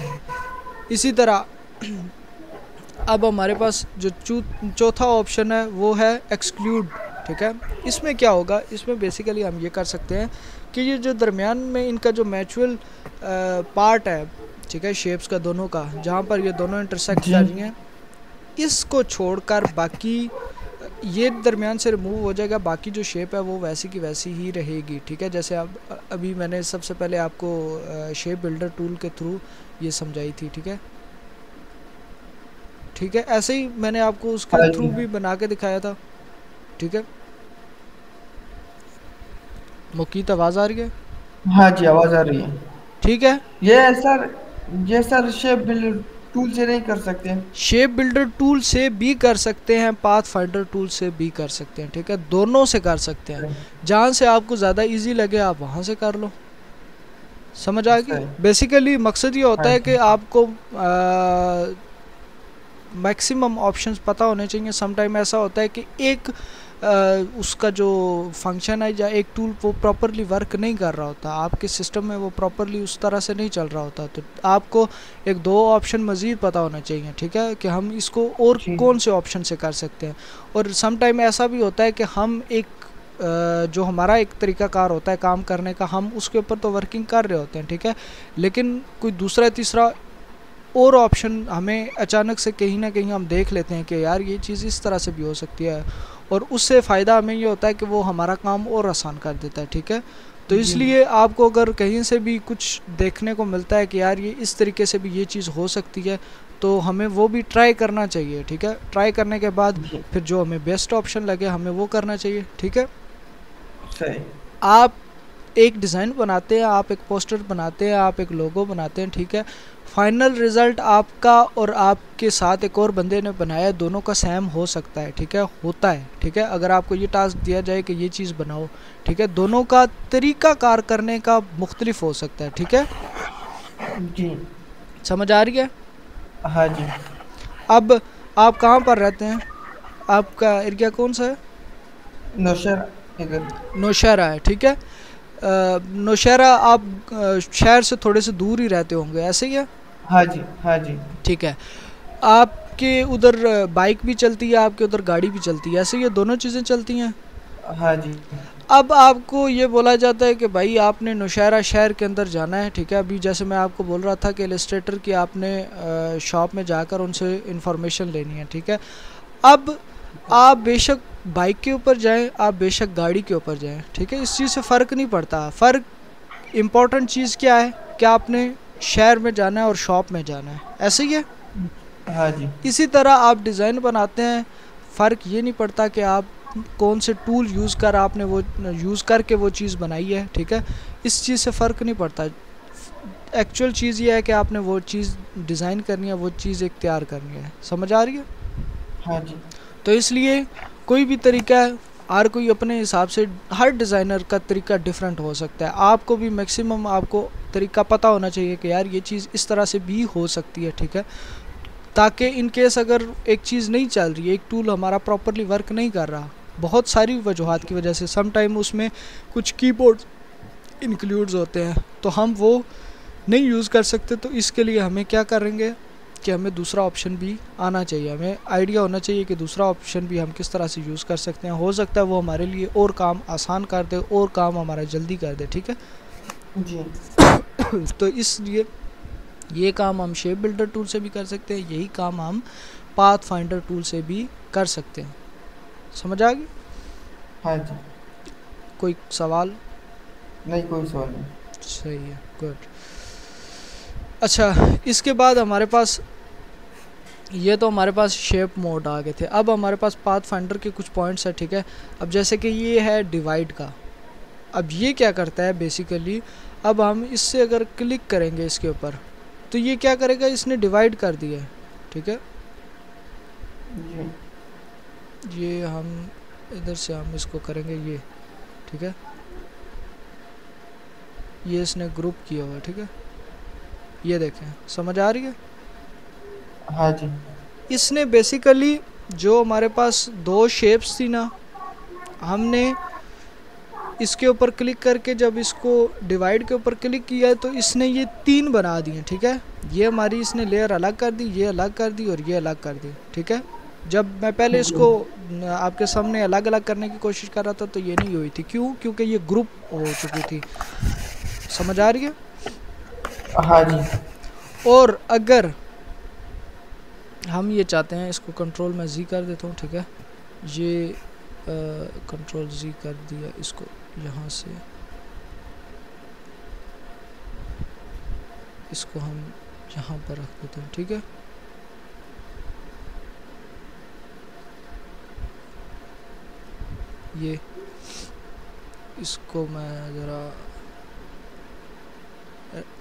इसी तरह अब हमारे पास जो चौथा ऑप्शन है वो है एक्सक्लूड, ठीक है। इसमें क्या होगा, इसमें बेसिकली हम ये कर सकते हैं कि ये जो दरमियान में इनका जो म्यूचुअल पार्ट है, ठीक है, शेप्स का दोनों का, जहाँ पर ये दोनों इंटरसेक्ट जी कर रही हैं, इसको छोड़कर बाकी ये दरमियान से रिमूव हो जाएगा, बाकी जो शेप है वो वैसी की वैसी ही रहेगी, ठीक है। जैसे अब अभी मैंने सबसे पहले आपको शेप बिल्डर टूल के थ्रू ये समझाई थी, ठीक है। ठीक है, ऐसे ही मैंने आपको उसके हाँ थ्रू जी भी बना के दिखाया था, ठीक है। मुकीत आवाज़ आ रही है? हाँ जी आवाज़ आ रही है। ठीक है। ये सर ये सर शेप बिल्डर टूल से नहीं कर सकते? शेप बिल्डर टूल से भी कर सकते हैं, पाथ फाइंडर टूल से भी कर सकते हैं, ठीक है, दोनों से कर सकते हैं। सही। जहाँ से आपको ज़्यादा इजी लगे आप वहाँ से कर लो। समझ आ गई? सही। बेसिकली मकसद ये होता हाँ है कि जी। आपको मैक्सिमम ऑप्शंस पता होने चाहिए। समटाइम ऐसा होता है कि एक उसका जो फंक्शन है या एक टूल वो प्रॉपरली वर्क नहीं कर रहा होता, आपके सिस्टम में वो प्रॉपरली उस तरह से नहीं चल रहा होता, तो आपको एक दो ऑप्शन मज़ीद पता होना चाहिए, ठीक है, कि हम इसको और जी। कौन से ऑप्शन से कर सकते हैं। और समटाइम ऐसा भी होता है कि हम एक जो हमारा एक तरीक़ाकार होता है काम करने का, हम उसके ऊपर तो वर्किंग कर रहे होते हैं, ठीक है, लेकिन कोई दूसरा तीसरा और ऑप्शन हमें अचानक से कहीं ना कहीं हम देख लेते हैं कि यार ये चीज़ इस तरह से भी हो सकती है, और उससे फ़ायदा हमें ये होता है कि वो हमारा काम और आसान कर देता है, ठीक है। तो जी। इसलिए आपको अगर कहीं से भी कुछ देखने को मिलता है कि यार ये इस तरीके से भी ये चीज़ हो सकती है, तो हमें वो भी ट्राई करना चाहिए, ठीक है। ट्राई करने के बाद जी। फिर जो हमें बेस्ट ऑप्शन लगे हमें वो करना चाहिए, ठीक है। सही। आप एक डिज़ाइन बनाते हैं, आप एक पोस्टर बनाते हैं, आप एक लोगो बनाते हैं, ठीक है, फाइनल रिज़ल्ट आपका और आपके साथ एक और बंदे ने बनाया, दोनों का सेम हो सकता है, ठीक है, होता है, ठीक है। अगर आपको ये टास्क दिया जाए कि ये चीज़ बनाओ, ठीक है, दोनों का तरीका कार करने का मुख्तलिफ हो सकता है, ठीक है। जी। समझ आ रही है? हाँ जी। अब आप कहाँ पर रहते हैं? आपका एरिया कौन सा है? नौशहरा इधर। नौशहरा है, ठीक है। नौशहरा आप शहर से थोड़े से दूर ही रहते होंगे, ऐसे ही है? हाँ जी। हाँ जी। ठीक है। आपके उधर बाइक भी चलती है, आपके उधर गाड़ी भी चलती है, ऐसे ये दोनों चीज़ें चलती हैं। हाँ जी। अब आपको ये बोला जाता है कि भाई आपने नौशहरा शहर के अंदर जाना है, ठीक है। अभी जैसे मैं आपको बोल रहा था कि इलस्ट्रेटर की आपने शॉप में जाकर उनसे इंफॉर्मेशन लेनी है, ठीक है। अब आप बेशक बाइक के ऊपर जाएं, आप बेशक गाड़ी के ऊपर जाएं, ठीक है, इस चीज़ से फ़र्क नहीं पड़ता। फ़र्क इम्पॉर्टेंट चीज़ क्या है, क्या आपने शहर में जाना है और शॉप में जाना है, ऐसे ही है। हाँ जी। इसी तरह आप डिज़ाइन बनाते हैं, फ़र्क ये नहीं पड़ता कि आप कौन से टूल यूज़ कर आपने वो यूज़ करके वो चीज़ बनाई है, ठीक है, इस चीज़ से फ़र्क नहीं पड़ता। एक्चुअल चीज़ ये है कि आपने वो चीज़ डिज़ाइन करनी है, वो चीज़ इख्तियार करनी है। समझ आ रही है? हाँ जी। तो इसलिए कोई भी तरीका है, हर कोई अपने हिसाब से, हर डिज़ाइनर का तरीका डिफरेंट हो सकता है। आपको भी मैक्सिमम आपको तरीका पता होना चाहिए कि यार ये चीज़ इस तरह से भी हो सकती है, ठीक है, ताकि इन केस अगर एक चीज़ नहीं चल रही है, एक टूल हमारा प्रॉपरली वर्क नहीं कर रहा, बहुत सारी वजूहात की वजह से, सम टाइम उसमें कुछ कीबोर्ड इंक्लूड्स होते हैं तो हम वो नहीं यूज़ कर सकते, तो इसके लिए हमें क्या करेंगे कि हमें दूसरा ऑप्शन भी आना चाहिए, हमें आइडिया होना चाहिए कि दूसरा ऑप्शन भी हम किस तरह से यूज़ कर सकते हैं। हो सकता है वो हमारे लिए और काम आसान कर दे और काम हमारा जल्दी कर दे, ठीक है। जी। तो इसलिए ये काम हम शेप बिल्डर टूल से भी कर सकते हैं, यही काम हम पाथ फाइंडर टूल से भी कर सकते हैं। समझ आ गई? हाँ जी। कोई सवाल? नहीं, कोई सवाल नहीं। सही है, गुड। अच्छा, इसके बाद हमारे पास ये तो हमारे पास शेप मोड आ गए थे। अब हमारे पास पाथ फाइंडर के कुछ पॉइंट्स है, ठीक है। अब जैसे कि ये है डिवाइड का, अब ये क्या करता है बेसिकली, अब हम इससे अगर क्लिक करेंगे इसके ऊपर तो ये क्या करेगा, इसने डिवाइड कर दिया है, ठीक है। जी। ये हम इधर से हम इसको करेंगे ये, ठीक है, ये इसने ग्रुप किया हुआ है, ठीक है, ये देखें। समझ आ रही है? हाँ जी। इसने बेसिकली जो हमारे पास दो शेप्स थी ना, हमने इसके ऊपर क्लिक करके जब इसको डिवाइड के ऊपर क्लिक किया तो इसने ये तीन बना दिए, ठीक है। ये हमारी इसने लेयर अलग कर दी, ये अलग कर दी और ये अलग कर दी, ठीक है। जब मैं पहले जी। इसको आपके सामने अलग अलग करने की कोशिश कर रहा था तो ये नहीं हुई थी, क्यों? क्योंकि ये ग्रुप हो चुकी थी। समझ आ रही है? हाँ जी। और अगर हम ये चाहते हैं, इसको कंट्रोल में जी कर देता हूँ, ठीक है, ये कंट्रोल जी कर दिया, इसको यहाँ से इसको हम यहाँ पर रख देते हैं, ठीक है। ये इसको मैं ज़रा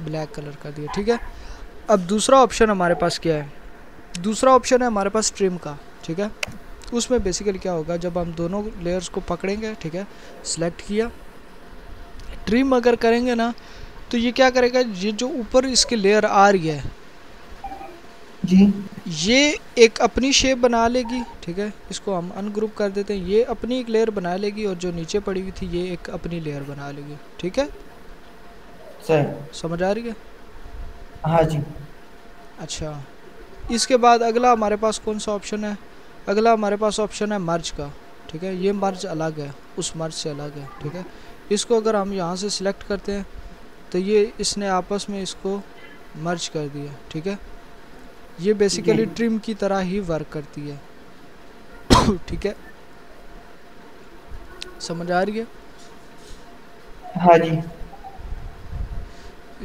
ब्लैक कलर कर दिया, ठीक है। अब दूसरा ऑप्शन हमारे पास क्या है, दूसरा ऑप्शन है हमारे पास ट्रिम का, ठीक है। उसमें बेसिकली क्या होगा, जब हम दोनों लेयर्स को पकड़ेंगे, ठीक है, सिलेक्ट किया, ट्रिम अगर करेंगे ना तो ये क्या करेगा, ये जो ऊपर इसकी लेयर आ रही है जी ये एक अपनी शेप बना लेगी, ठीक है। इसको हम अनग्रुप कर देते हैं, ये अपनी एक लेयर बना लेगी और जो नीचे पड़ी हुई थी ये एक अपनी लेयर बना लेगी, ठीक है। सही। समझ आ रही है? हाँ जी। अच्छा, इसके बाद अगला हमारे पास कौन सा ऑप्शन है, अगला हमारे पास ऑप्शन है मर्ज का, ठीक है। ये मर्ज अलग है, उस मर्ज से अलग है, ठीक है। इसको अगर हम यहाँ से सिलेक्ट करते हैं तो ये इसने आपस में इसको मर्ज कर दिया, ठीक है। ये जी बेसिकली ट्रिम की तरह ही वर्क करती है ठीक है, समझ आ रही है? हाँ जी।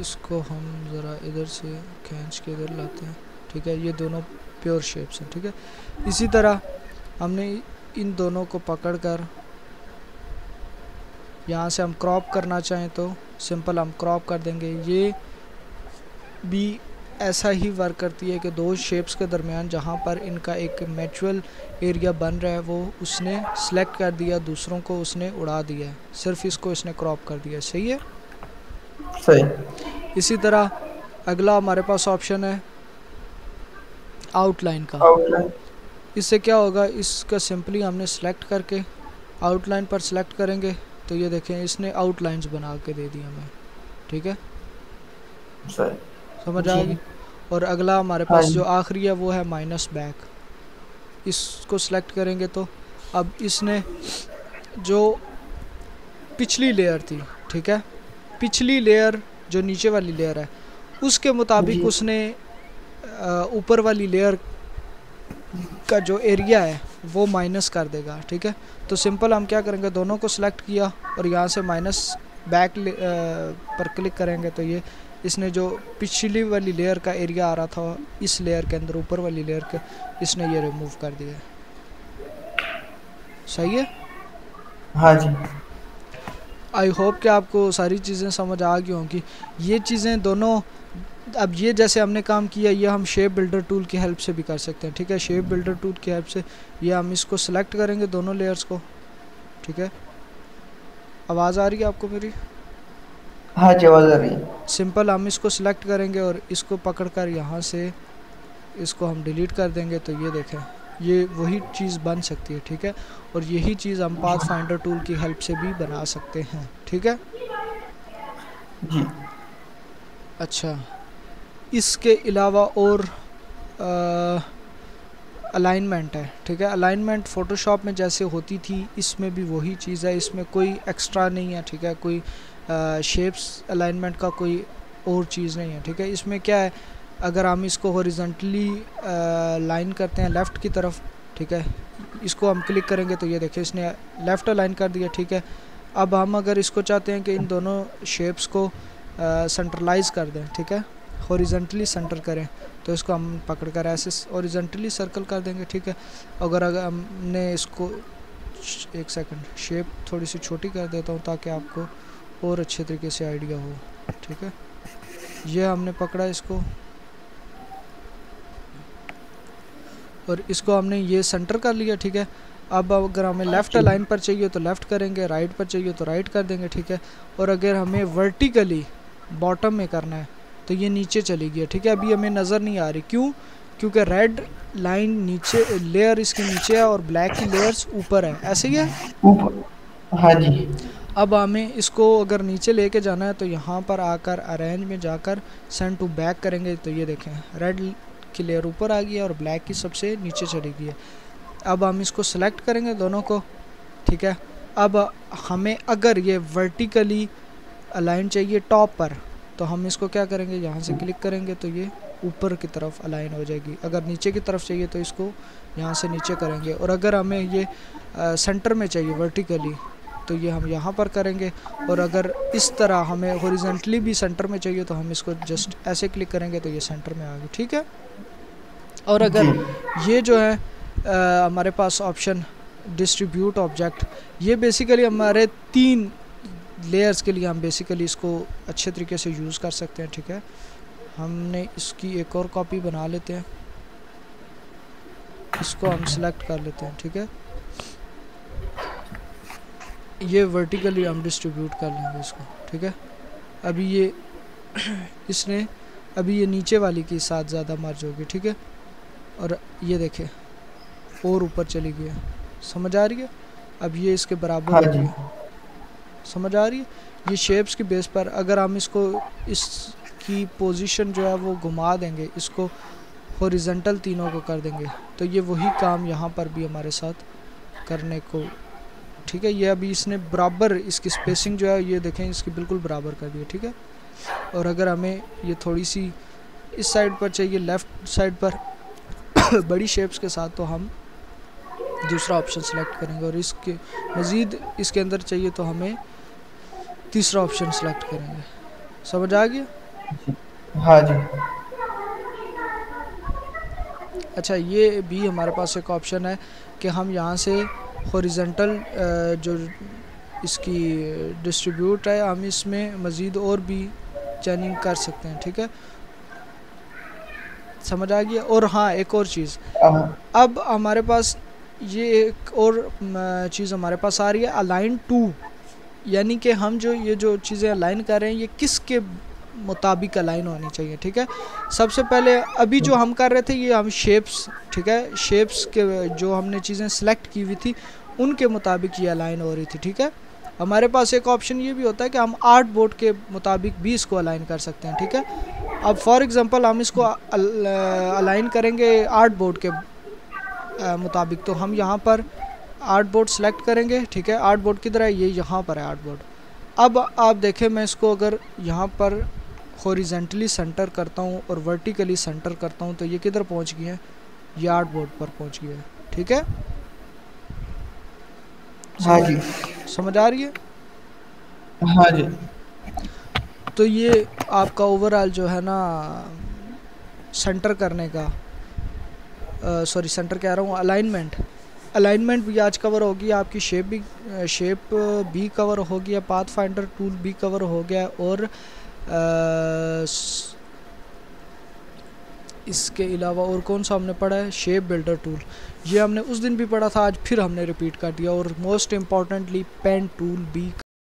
इसको हम ज़रा इधर से खींच के इधर लाते हैं, ठीक है। ये दोनों प्योर शेप्स हैं, ठीक है। इसी तरह हमने इन दोनों को पकड़कर यहाँ से हम क्रॉप करना चाहें तो सिंपल हम क्रॉप कर देंगे। ये भी ऐसा ही वर्क करती है कि दो शेप्स के दरमियान जहाँ पर इनका एक नेचुरल एरिया बन रहा है वो उसने सेलेक्ट कर दिया, दूसरों को उसने उड़ा दिया है, सिर्फ इसको इसने क्रॉप कर दिया, सही है। सही। इसी तरह अगला हमारे पास ऑप्शन है आउटलाइन का। आउटलाइन। इससे क्या होगा, इसका सिंपली हमने सेलेक्ट करके आउटलाइन पर सेलेक्ट करेंगे तो ये देखें इसने आउटलाइंस बना के दे दी हमें, ठीक है। सही। समझ जी। आएगी। और अगला हमारे हाँ पास जी। जो आखिरी है वो है माइनस बैक। इसको सेलेक्ट करेंगे तो अब इसने जो पिछली लेयर थी, ठीक है, पिछली लेयर जो नीचे वाली लेयर है उसके मुताबिक जी उसने ऊपर वाली लेयर का जो एरिया है वो माइनस कर देगा, ठीक है। तो सिंपल हम क्या करेंगे, दोनों को सिलेक्ट किया और यहाँ से माइनस बैक पर क्लिक करेंगे तो ये इसने जो पिछली वाली लेयर का एरिया आ रहा था इस लेयर के अंदर, ऊपर वाली लेयर के, इसने ये रिमूव कर दिया, सही है। हाँ जी। आई होप कि आपको सारी चीज़ें समझ आ गई होंगी। ये चीज़ें दोनों, अब ये जैसे हमने काम किया ये हम शेप बिल्डर टूल की हेल्प से भी कर सकते हैं, ठीक है। शेप बिल्डर टूल की हेल्प से ये हम इसको सिलेक्ट करेंगे दोनों लेयर्स को, ठीक है। आवाज़ आ रही है आपको मेरी? हाँ जी आवाज़ आ रही है। सिंपल हम इसको सिलेक्ट करेंगे और इसको पकड़कर यहाँ से इसको हम डिलीट कर देंगे तो ये देखें ये वही चीज़ बन सकती है, ठीक है। और यही चीज़ हम पाथ फाइंडर टूल की हेल्प से भी बना सकते हैं, ठीक है। जी। अच्छा, इसके अलावा और अलाइनमेंट है, ठीक है। अलाइनमेंट फ़ोटोशॉप में जैसे होती थी इसमें भी वही चीज़ है, इसमें कोई एक्स्ट्रा नहीं है, ठीक है। कोई शेप्स अलाइनमेंट का कोई और चीज़ नहीं है, ठीक है। इसमें क्या है, अगर हम इसको हॉरिजॉन्टली लाइन करते हैं लेफ़्ट की तरफ, ठीक है, इसको हम क्लिक करेंगे तो ये देखिए इसने लेफ़्ट अलाइन कर दिया, ठीक है। अब हम अगर इसको चाहते हैं कि इन दोनों शेप्स को सेंट्रलाइज कर दें, ठीक है, हॉरिजॉन्टली सेंटर करें तो इसको हम पकड़ कर ऐसे हॉरिजॉन्टली सर्कल कर देंगे, ठीक है। अगर हमने इसको एक सेकंड शेप थोड़ी सी छोटी कर देता हूँ ताकि आपको और अच्छे तरीके से आइडिया हो, ठीक है। ये हमने पकड़ा इसको और इसको हमने ये सेंटर कर लिया, ठीक है। अब अगर हमें लेफ़्ट अलाइन पर चाहिए तो लेफ़्ट करेंगे, राइट पर चाहिए तो राइट कर देंगे, ठीक है। और अगर हमें वर्टिकली बॉटम में करना है तो ये नीचे चली गई, ठीक है। अभी हमें नज़र नहीं आ रही, क्यों? क्योंकि रेड लाइन नीचे, लेयर इसके नीचे है और ब्लैक की लेयर्स ऊपर है, ऐसे ही है ऊपर। हाँ जी। अब हमें इसको अगर नीचे लेके जाना है तो यहाँ पर आकर अरेंज में जाकर सेंड टू बैक करेंगे तो ये देखें रेड की लेयर ऊपर आ गई है और ब्लैक की सबसे नीचे चली गई है। अब हम इसको सेलेक्ट करेंगे दोनों को, ठीक है। अब हमें अगर ये वर्टिकली अलाइन चाहिए टॉप पर तो हम इसको क्या करेंगे, यहाँ से क्लिक करेंगे तो ये ऊपर की तरफ अलाइन हो जाएगी। अगर नीचे की तरफ चाहिए तो इसको यहाँ से नीचे करेंगे। और अगर हमें ये सेंटर में चाहिए वर्टिकली तो ये हम यहाँ पर करेंगे। और अगर इस तरह हमें हॉरिजॉन्टली भी सेंटर में चाहिए तो हम इसको जस्ट ऐसे क्लिक करेंगे तो ये सेंटर में आ गई, ठीक है। और अगर ये जो है हमारे पास ऑप्शन डिस्ट्रीब्यूट ऑब्जेक्ट, ये बेसिकली हमारे 3 लेयर्स के लिए हम बेसिकली इसको अच्छे तरीके से यूज़ कर सकते हैं, ठीक है। हमने इसकी एक और कॉपी बना लेते हैं, इसको हम सिलेक्ट कर लेते हैं, ठीक है। ये वर्टिकली हम डिस्ट्रीब्यूट कर लेंगे इसको, ठीक है। अभी ये इसने अभी ये नीचे वाली के साथ ज़्यादा मर्ज होगी, ठीक है। और ये देखें और ऊपर चली गई है, समझ आ रही है। अब ये इसके बराबर हाँ हो जी। गई है, समझ आ रही है। ये शेप्स की बेस पर अगर हम इसको इसकी पोजीशन जो है वो घुमा देंगे, इसको हॉरिजॉन्टल तीनों को कर देंगे, तो ये वही काम यहाँ पर भी हमारे साथ करने को, ठीक है। ये अभी इसने बराबर इसकी स्पेसिंग जो है ये देखें इसकी बिल्कुल बराबर कर दी है, ठीक है। और अगर हमें ये थोड़ी सी इस साइड पर चाहिए, लेफ़्ट साइड पर बड़ी शेप्स के साथ, तो हम दूसरा ऑप्शन सेलेक्ट करेंगे। और इसके मज़ीद इसके अंदर चाहिए तो हमें तीसरा ऑप्शन सेलेक्ट करेंगे, समझ आ गया। हाँ जी। अच्छा, ये भी हमारे पास एक ऑप्शन है कि हम यहाँ से हॉरिजॉन्टल जो इसकी डिस्ट्रीब्यूट है, हम इसमें मज़ीद और भी चेंजिंग कर सकते हैं, ठीक है, समझ आ गया। और हाँ, एक और चीज़, अब हमारे पास ये एक और चीज़ हमारे पास आ रही है, अलाइन टू, यानी कि हम जो ये जो चीज़ें अलाइन कर रहे हैं ये किसके मुताबिक अलाइन होनी चाहिए, ठीक है। सबसे पहले अभी जो हम कर रहे थे ये हम शेप्स, ठीक है, शेप्स के जो हमने चीज़ें सेलेक्ट की हुई थी उनके मुताबिक ये अलाइन हो रही थी, ठीक है। हमारे पास एक ऑप्शन ये भी होता है कि हम आर्ट बोर्ड के मुताबिक भी इसको अलाइन कर सकते हैं, ठीक है। अब फॉर एग्ज़ाम्पल हम इसको अलाइन करेंगे आर्ट बोर्ड के मुताबिक, तो हम यहाँ पर आर्ट बोर्ड सेलेक्ट करेंगे, ठीक है। आर्ट बोर्ड किधर है, ये यहाँ पर है आर्ट बोर्ड। अब आप देखें, मैं इसको अगर यहाँ पर हॉरिजॉन्टली सेंटर करता हूँ और वर्टिकली सेंटर करता हूँ तो ये किधर पहुँच गई है, ये आर्ट बोर्ड पर पहुँच गया है, ठीक है। हाँ जी। समझ आ रही है। हाँ जी। तो ये आपका ओवरऑल जो है ना सेंटर करने का, सॉरी सेंटर कह रहा हूँ, अलाइनमेंट भी आज कवर होगी, आपकी शेप भी कवर हो गया, पाथ फाइंडर टूल भी कवर हो गया, और इसके अलावा और कौन सा हमने पढ़ा है, शेप बिल्डर टूल, ये हमने उस दिन भी पढ़ा था, आज फिर हमने रिपीट कर दिया। और मोस्ट इम्पॉर्टेंटली पेन टूल भी